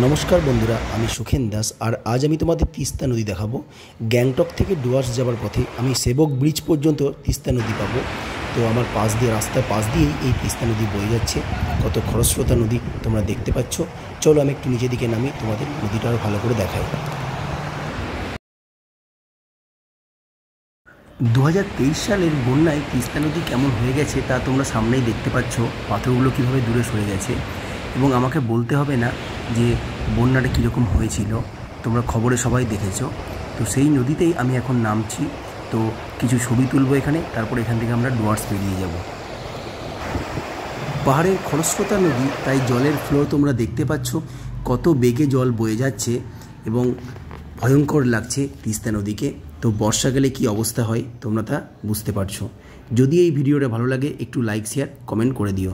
নমস্কার বন্ধুরা, আমি সুখেন দাস। আর আজ আমি তোমাদের তিস্তা নদী দেখাবো। গ্যাংটক থেকে ডুয়ার্স যাওয়ার পথে আমি সেবক ব্রিজ পর্যন্ত তিস্তা নদী পাবো। তো আমার পাশ দিয়ে, রাস্তার পাশ দিয়েই এই তিস্তা নদী বয়ে যাচ্ছে। কত খরস্রোতা নদী তোমরা দেখতে পাচ্ছ। চলো আমি একটু নিচের দিকে নামি, তোমাদের নদীটা আরও ভালো করে দেখাই। 2023 সালের বন্যায় তিস্তা নদী কেমন হয়ে গেছে তা তোমরা সামনেই দেখতে পাচ্ছ। পাথরগুলো কীভাবে দূরে সরে গেছে, এবং আমাকে বলতে হবে না যে বন্যাটা কীরকম হয়েছিল, তোমরা খবরে সবাই দেখেছো। তো সেই নদীতেই আমি এখন নামছি। তো কিছু ছবি তুলবো এখানে, তারপর এখান থেকে আমরা ডুয়ার্স পেরিয়ে যাব। পাহাড়ের খরস্রোতা নদী, তাই জলের ফ্লো তোমরা দেখতে পাচ্ছ। কত বেগে জল বয়ে যাচ্ছে এবং ভয়ঙ্কর লাগছে তিস্তা নদীকে। তো বর্ষাকালে কী অবস্থা হয় তোমরা তা বুঝতে পারছো। যদি এই ভিডিওটা ভালো লাগে একটু লাইক, শেয়ার, কমেন্ট করে দিও।